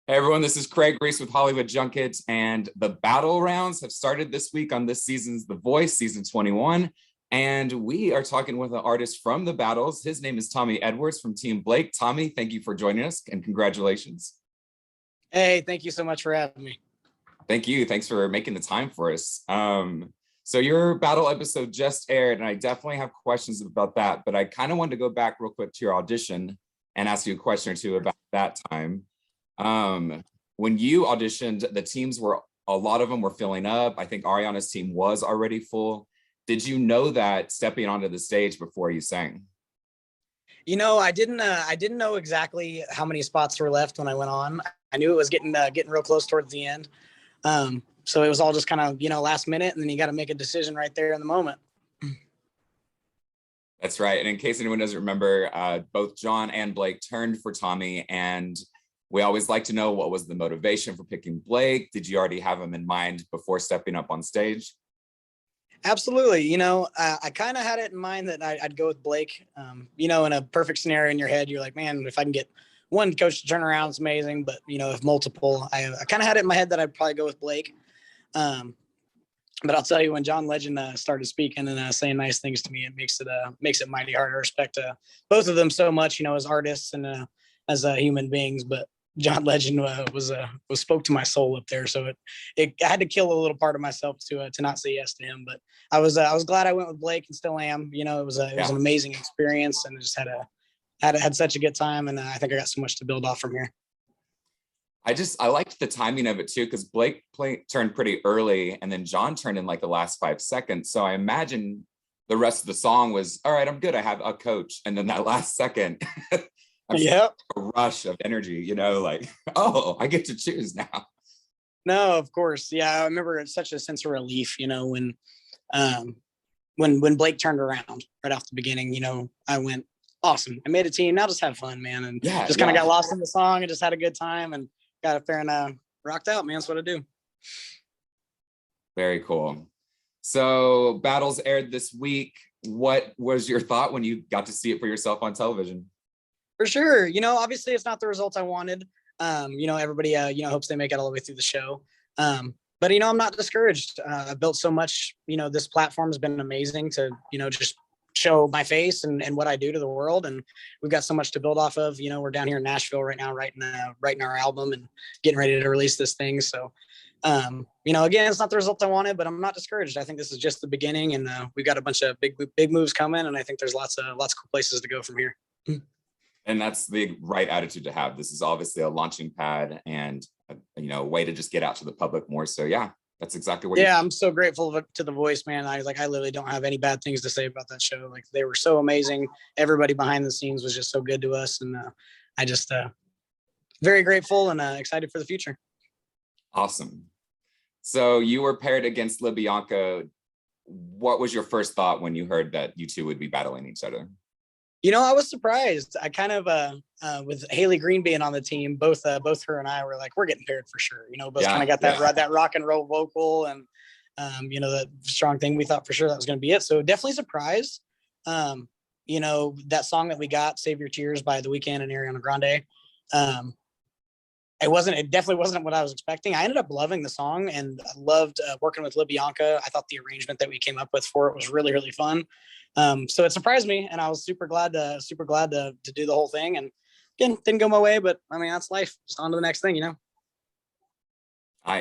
Hey everyone, this is Craig Ries with Hollywood Junkets, and the battle rounds have started this week on this season's The Voice, season 21. And we are talking with an artist from the battles. His name is Tommy Edwards from Team Blake. Tommy, thank you for joining us and congratulations. Hey, thank you so much for having me. Thank you. Thanks for making the time for us. So your battle episode just aired, and I definitely have questions about that, but I kind of wanted to go back real quick to your audition and ask you a question or two about that time. When you auditioned, the teams were, a lot of them were filling up. I think Ariana's team was already full. Did you know that stepping onto the stage before you sang? You know, I didn't know exactly how many spots were left when I went on. I knew it was getting real close towards the end. So it was all just kind of, last minute, and then you got to make a decision right there in the moment. That's right. And in case anyone doesn't remember, both John and Blake turned for Tommy, and we always like to know, what was the motivation for picking Blake? Did you already have him in mind before stepping up on stage? Absolutely. I kind of had it in mind that I'd go with Blake. In a perfect scenario in your head, you're like, man, if I can get one coach to turn around, it's amazing. But, if multiple, I kind of had it in my head that I'd probably go with Blake. But I'll tell you, when John Legend started speaking and saying nice things to me, it makes it mighty hard to respect both of them so much, as artists and as human beings. But John Legend was spoke to my soul up there, so I had to kill a little part of myself to not say yes to him. But I was glad I went with Blake, and still am. It was an amazing experience, and I just had such a good time, and I think I got so much to build off from here. I liked the timing of it too, because Blake turned pretty early, and then John turned in like the last 5 seconds. So I imagine the rest of the song was, all right, I'm good, I have a coach, and then that last second. Yep. A rush of energy, like, oh, I get to choose now. No, of course. Yeah, I remember it's such a sense of relief, when Blake turned around right off the beginning. I went, awesome, I made a team, now just have fun, man. And just kind of got lost in the song and just had a good time and got up there and rocked out, man. That's what I do. Very cool. So battles aired this week. What was your thought when you got to see it for yourself on television? For sure. Obviously it's not the results I wanted. Everybody, hopes they make it all the way through the show. But, I'm not discouraged. I've built so much, this platform has been amazing to, just show my face and what I do to the world. And we've got so much to build off of. We're down here in Nashville right now, writing our album and getting ready to release this thing. So, again, it's not the result I wanted, but I'm not discouraged. I think this is just the beginning, and we've got a bunch of big moves coming. And I think there's lots of cool places to go from here. And that's the right attitude to have. This is obviously a launching pad and, a way to just get out to the public more. So yeah, that's exactly what. Yeah, I'm so grateful to The Voice, man. I literally don't have any bad things to say about that show. Like, they were so amazing. Everybody behind the scenes was just so good to us. And I just very grateful and excited for the future. Awesome. So you were paired against Libianca. What was your first thought when you heard that you two would be battling each other? I was surprised. I kind of, with Haley Green being on the team, both her and I were like, we're getting paired for sure. Both kind of got that rock and roll vocal and, the strong thing. We thought for sure that was going to be it. So definitely surprised. That song that we got, Save Your Tears by The Weeknd and Ariana Grande. It definitely wasn't what I was expecting. I ended up loving the song, and I loved working with Libianca. I thought the arrangement that we came up with for it was really, really fun. So it surprised me, and I was super glad to do the whole thing. And again, didn't go my way, but I mean, that's life. Just on to the next thing,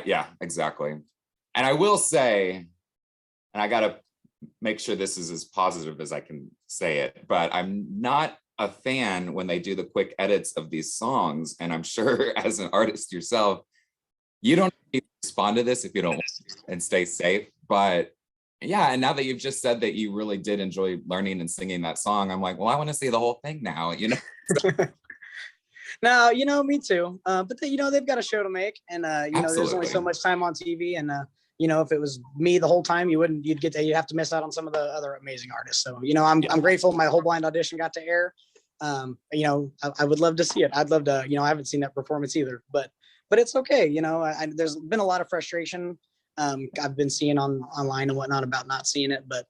Yeah, exactly. And I will say, and I got to make sure this is as positive as I can say it, but I'm not a fan when they do the quick edits of these songs. And I'm sure as an artist yourself, you don't need to respond to this if you don't want to, and stay safe. But yeah, and now that you've just said that you really did enjoy learning and singing that song, I'm like, well, I want to see the whole thing now, No, me too. But they've got a show to make, and there's only so much time on TV, and if it was me the whole time, you'd have to miss out on some of the other amazing artists. So, I'm grateful my whole blind audition got to air. I would love to see it. I'd love to, I haven't seen that performance either, but it's okay. There's been a lot of frustration. I've been seeing online and whatnot about not seeing it, but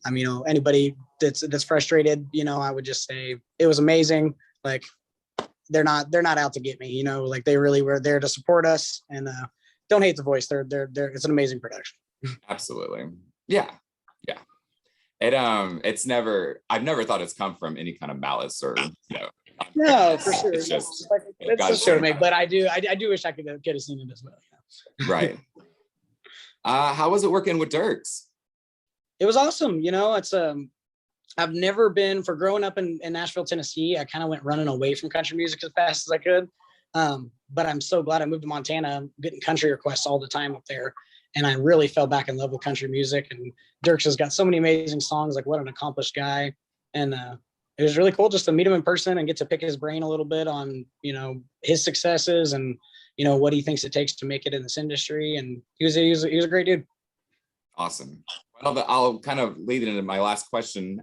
anybody that's frustrated, I would just say it was amazing. Like, they're not out to get me, like they really were there to support us, and don't hate The Voice. They're it's an amazing production. Absolutely. Yeah. Yeah. I've never thought it's come from any kind of malice or, No, for sure. it's just, It's just show to me, but I do wish I could have seen it as well. Right. How was it working with Dirks? It was awesome. It's I've never been, for growing up in Nashville, Tennessee. I kind of went running away from country music as fast as I could. But I'm so glad I moved to Montana. I'm getting country requests all the time up there. And I really fell back in love with country music. And Dirks has got so many amazing songs. Like, what an accomplished guy. And it was really cool just to meet him in person and get to pick his brain a little bit on, his successes and, what he thinks it takes to make it in this industry. And he was a great dude. Awesome. Well, I'll kind of lead it into my last question.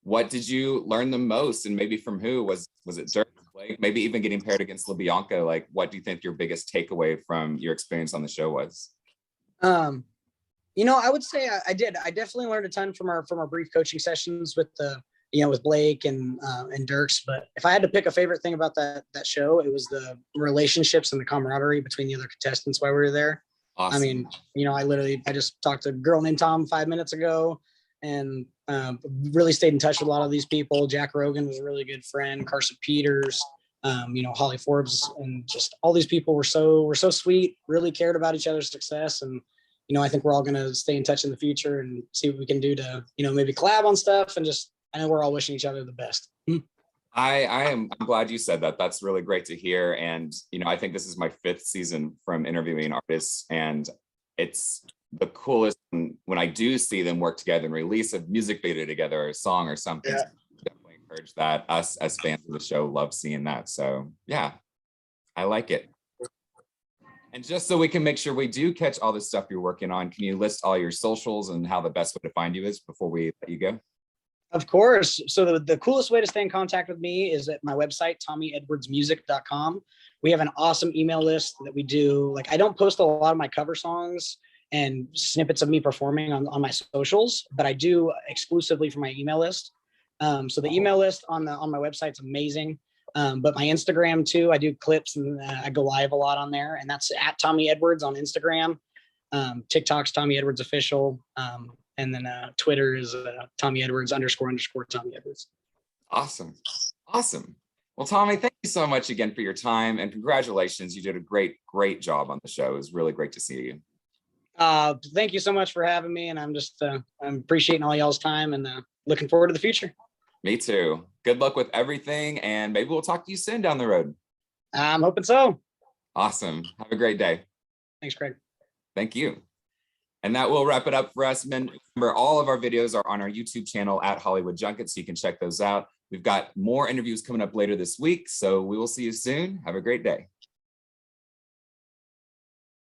What did you learn the most, and maybe from who? Was it Dirk, Blake, maybe even getting paired against Libianca? Like, what do you think your biggest takeaway from your experience on the show was? I would say I did. I definitely learned a ton from our brief coaching sessions with with Blake and Dirks. But if I had to pick a favorite thing about that show, it was the relationships and the camaraderie between the other contestants while we were there. Awesome. I mean, I just talked to a girl named Tom 5 minutes ago, and really stayed in touch with a lot of these people. Jack Rogan was a really good friend. Carson Peters, Holly Forbes, and just all these people were so sweet, really cared about each other's success. And, I think we're all going to stay in touch in the future and see what we can do to, maybe collab on stuff. And I know we're all wishing each other the best. I'm glad you said that. That's really great to hear. And, I think this is my 5th season from interviewing artists, and it's the coolest when I do see them work together and release a music video together or a song or something. Yeah. Definitely encourage that. Us as fans of the show love seeing that. So yeah, I like it. And just so we can make sure we do catch all the stuff you're working on, can you list all your socials and how the best way to find you is before we let you go? Of course. So the coolest way to stay in contact with me is at my website, TommyEdwardsMusic.com. We have an awesome email list that we do. Like, I don't post a lot of my cover songs and snippets of me performing on my socials, but I do exclusively for my email list. So the email list on my website is amazing. But my Instagram too, I do clips and I go live a lot on there, and that's at Tommy Edwards on Instagram. TikTok's Tommy Edwards Official. And then Twitter is Tommy Edwards __ Tommy Edwards. Awesome. Well, Tommy, thank you so much again for your time, and congratulations. You did a great job on the show. It was really great to see you. Thank you so much for having me. And I'm appreciating all y'all's time, and looking forward to the future. Me too. Good luck with everything, and maybe we'll talk to you soon down the road. I'm hoping so. Awesome. Have a great day. Thanks, Craig. Thank you. And that will wrap it up for us. Remember, all of our videos are on our YouTube channel at Hollywood Junket, so you can check those out. We've got more interviews coming up later this week, so we will see you soon. Have a great day.